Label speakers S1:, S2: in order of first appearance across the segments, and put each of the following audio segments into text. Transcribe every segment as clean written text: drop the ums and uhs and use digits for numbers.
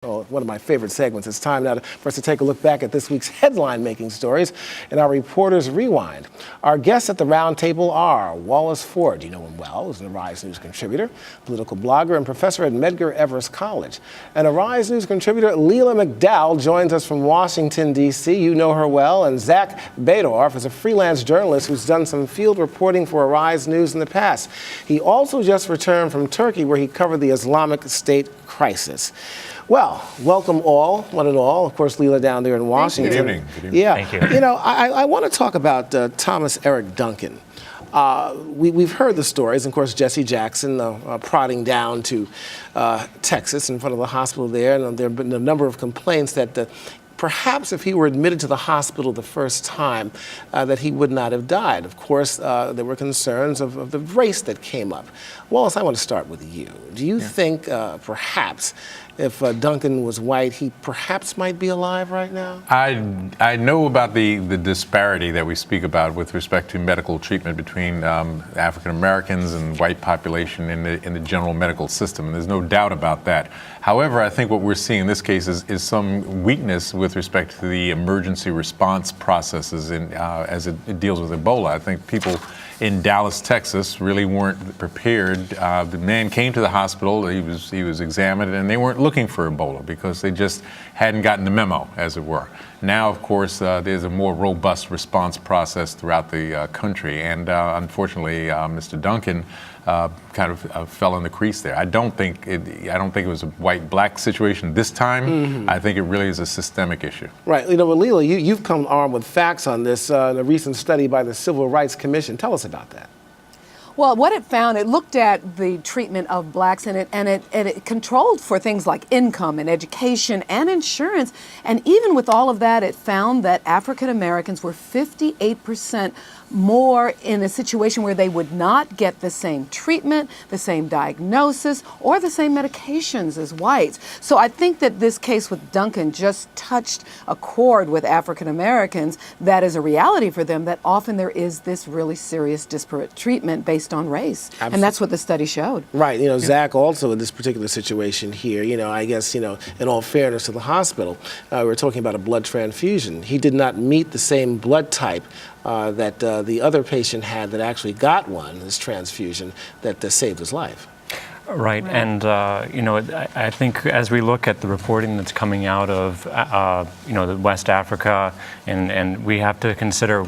S1: Well, one of my favorite segments. It's time now for us to take a look back at this week's headline-making stories in our Reporter's Rewind. Our guests at the round table are Wallace Ford. You know him well. He's an Arise News contributor, political blogger, and professor at Medgar Evers College. And Arise News contributor Leila McDowell joins us from Washington, D.C. You know her well. And Zack Baddorf is a freelance journalist who's done some field reporting for Arise News in the past. He also just returned from Turkey, where he covered the Islamic State crisis. Well, welcome all, one and all. Of course, Leila down there in Washington.
S2: Good evening. Good evening.
S1: Yeah.
S2: Thank you.
S1: You know, I want to talk about Thomas Eric Duncan. We've heard the stories. Of course, Jesse Jackson prodding down to Texas in front of the hospital there. And there have been a number of complaints that perhaps if he were admitted to the hospital the first time, that he would not have died. Of course, there were concerns of the race that came up. Wallace, I want to start with you. Do you think perhaps if Duncan was white, he perhaps might be alive right now?
S2: I know about the disparity that we speak about with respect to medical treatment between African Americans and white population in the general medical system, and there's no doubt about that. However, I think what we're seeing in this case is some weakness with respect to the emergency response processes as it deals with Ebola. I think people in Dallas, Texas, really weren't prepared. The man came to the hospital, he was examined, and they weren't looking for Ebola because they just hadn't gotten the memo, as it were. Now, of course, there's a more robust response process throughout the country, and unfortunately, Mr. Duncan kind of fell in the crease there. I don't think it was a white-black situation this time. Mm-hmm. I think it really is a systemic issue. Right.
S1: You know, well, Leila, you've come armed with facts on this in a recent study by the Civil Rights Commission. Tell us about that.
S3: Well, what it found, it looked at the treatment of blacks, and it controlled for things like income and education and insurance. And even with all of that, it found that African Americans were 58% more in a situation where they would not get the same treatment, the same diagnosis, or the same medications as whites. So I think that this case with Duncan just touched a chord with African Americans that is a reality for them, that often there is this really serious disparate treatment based on race. Absolutely. And that's what the study showed.
S1: Right. You know, Zack, also in this particular situation here, you know, I guess, you know, in all fairness to the hospital, we're talking about a blood transfusion. He did not meet the same blood type that the other patient had that actually got one, this transfusion, that saved his life.
S4: Right, and you know, I think as we look at the reporting that's coming out of you know, the West Africa, and we have to consider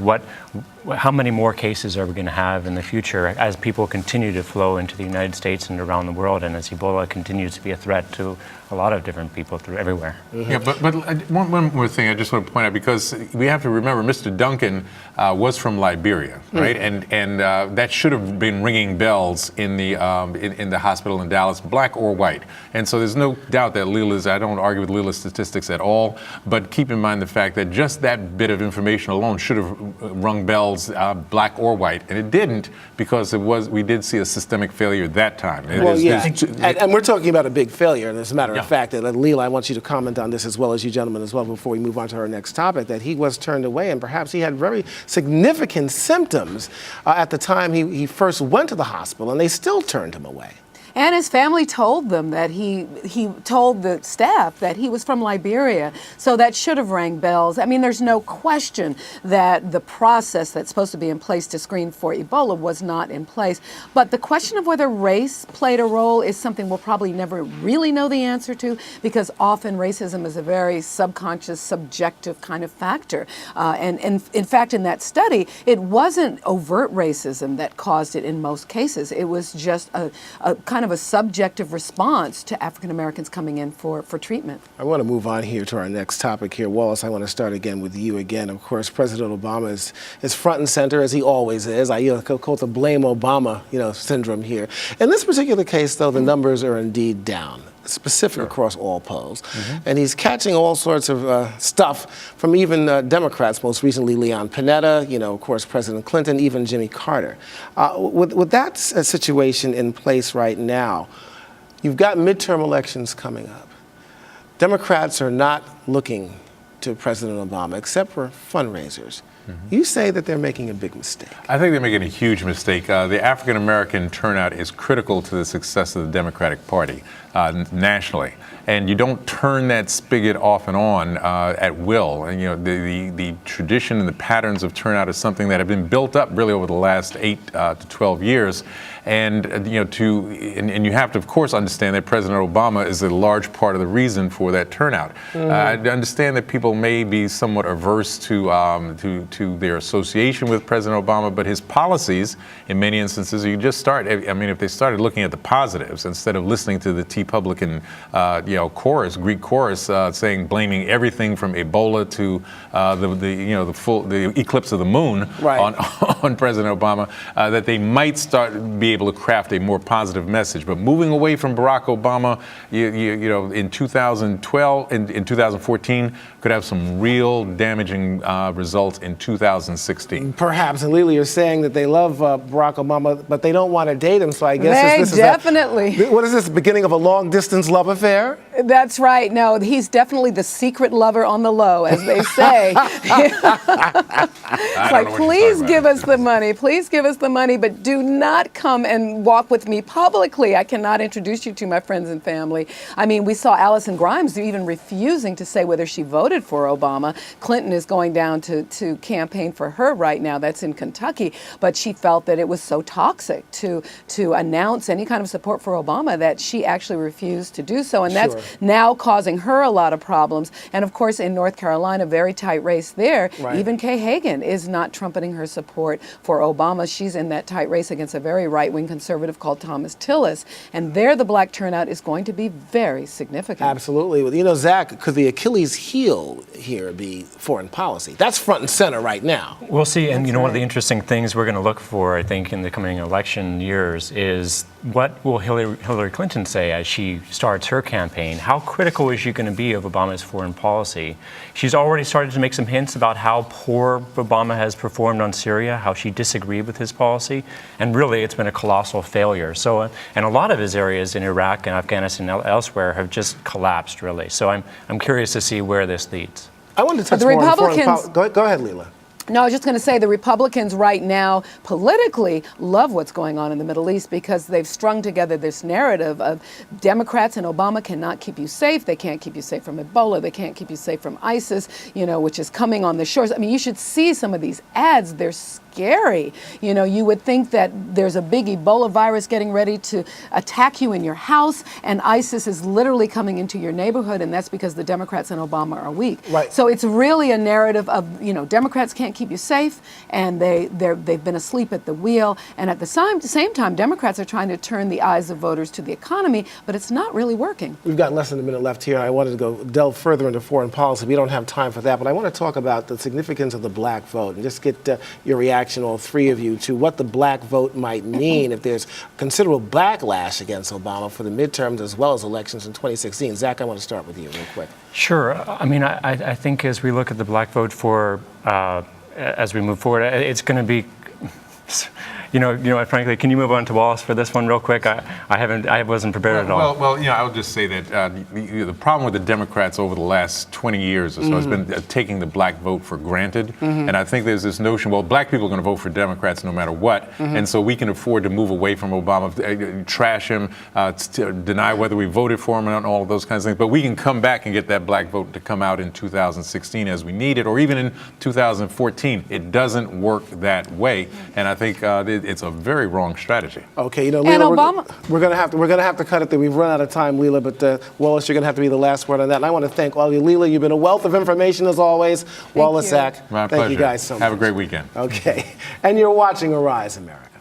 S4: how many more cases are we going to have in the future as people continue to flow into the United States and around the world, and as Ebola continues to be a threat to a lot of different people through everywhere.
S2: Mm-hmm. Yeah, but one more thing I just want to point out, because we have to remember Mr. Duncan was from Liberia, right? Mm-hmm. And that should have been ringing bells in the hospital in Dallas, black or white. And so there's no doubt that I don't argue with Leila's statistics at all, but keep in mind the fact that just that bit of information alone should have rung bells, black or white, and it didn't, because we did see a systemic failure that time.
S1: And we're talking about a big failure, and as a matter of fact, that Leila, I want you to comment on this as well as you gentlemen as well before we move on to our next topic, that he was turned away, and perhaps he had very significant symptoms at the time he first went to the hospital, and they still turned him away.
S3: And his family told them that he told the staff that he was from Liberia, so that should have rang bells. I mean, there's no question that the process that's supposed to be in place to screen for Ebola was not in place. But the question of whether race played a role is something we'll probably never really know the answer to, because often racism is a very subconscious, subjective kind of factor. And in fact, in that study, it wasn't overt racism that caused it in most cases. It was just a kind of a subjective response to African Americans coming in for treatment.
S1: I want to move on here to our next topic here. Wallace, I want to start again with you again. Of course, President Obama is front and center, as he always is. I call it the blame Obama, syndrome here. In this particular case, though, the numbers are indeed down, specific across all polls. Mm-hmm. And he's catching all sorts of stuff from even Democrats, most recently Leon Panetta, of course, President Clinton, even Jimmy Carter. With that situation in place right now, you've got midterm elections coming up. Democrats are not looking to President Obama, except for fundraisers. You say that they're making a big mistake.
S2: I think they're making a huge mistake. The African American turnout is critical to the success of the Democratic Party nationally, and you don't turn that spigot off and on at will. And the tradition and the patterns of turnout is something that have been built up really over the last 8 to 12 years. And you have to, of course, understand that President Obama is a large part of the reason for that turnout. I understand that people may be somewhat averse to their association with President Obama, but his policies, in many instances, you just start. I mean, if they started looking at the positives instead of listening to the Republican, chorus, Greek chorus, blaming everything from Ebola to the eclipse of the moon on President Obama, that they might be able to craft a more positive message. But moving away from Barack Obama, in 2012, in 2014, could have some real damaging results in 2016.
S1: Perhaps. And Leila, you're saying that they love Barack Obama, but they don't want to date him. So I guess this
S3: definitely.
S1: What is this? The beginning of a long-distance love affair?
S3: That's right. No, he's definitely the secret lover on the low, as they say. It's like, please give us the money. Please give us the money, but do not come and walk with me publicly. I cannot introduce you to my friends and family. I mean, we saw Allison Grimes even refusing to say whether she voted for Obama. Clinton is going down to campaign for her right now. That's in Kentucky. But she felt that it was so toxic to announce any kind of support for Obama that she actually refused to do so. And that's now causing her a lot of problems. And of course, in North Carolina, very tight race there. Even Kay Hagan is not trumpeting her support for Obama. She's in that tight race against a very right-wing conservative called Thomas Tillis. And there the black turnout is going to be very significant.
S1: Absolutely. Well, Zach, could the Achilles heel here be foreign policy? That's front and center right now.
S4: We'll see. And one of the interesting things we're going to look for, I think, in the coming election years is what will Hillary Clinton say as she starts her campaign? How critical is she going to be of Obama's foreign policy? She's already started to make some hints about how poor Obama has performed on Syria, how she disagreed with his policy, and really it's been a colossal failure. So, and a lot of his areas in Iraq and Afghanistan and elsewhere have just collapsed, really. So I'm curious to see where this leads.
S1: I wanted to touch more on foreign policy. Go ahead, Leila.
S3: No, I was just going to say the Republicans right now politically love what's going on in the Middle East because they've strung together this narrative of Democrats and Obama cannot keep you safe. They can't keep you safe from Ebola. They can't keep you safe from ISIS, which is coming on the shores. I mean, you should see some of these ads. They're scary. You would think that there's a big Ebola virus getting ready to attack you in your house, and ISIS is literally coming into your neighborhood, and that's because the Democrats and Obama are weak. So it's really a narrative of, Democrats can't keep you safe, and they've been asleep at the wheel, and at the same time, Democrats are trying to turn the eyes of voters to the economy, but it's not really working.
S1: We've got less than a minute left here. I wanted to go delve further into foreign policy. We don't have time for that, but I want to talk about the significance of the black vote and just get your reaction, all three of you, to what the black vote might mean if there's considerable backlash against Obama for the midterms as well as elections in 2016. Zach, I want to start with you real quick.
S4: Sure. I mean, I think as we look at the black vote as we move forward, it's going to be, frankly, can you move on to Wallace for this one real quick? I wasn't prepared at all.
S2: Well, I would just say that the problem with the Democrats over the last 20 years or so has been taking the black vote for granted. And I think there's this notion, well, black people are going to vote for Democrats no matter what. And so we can afford to move away from Obama, trash him, deny whether we voted for him and all of those kinds of things. But we can come back and get that black vote to come out in 2016 as we need it, or even in 2014. It doesn't work that way. And I think it's a very wrong strategy.
S1: Okay, Leila, we're going to have to cut it there. We've run out of time, Leila, but Wallace, you're going to have to be the last word on that. And I want to thank all of you. Leila, you've been a wealth of information as always. Wallace, Zach,
S2: My pleasure.
S1: Thank you guys so much.
S2: Have a great weekend.
S1: Okay, and you're watching Arise America.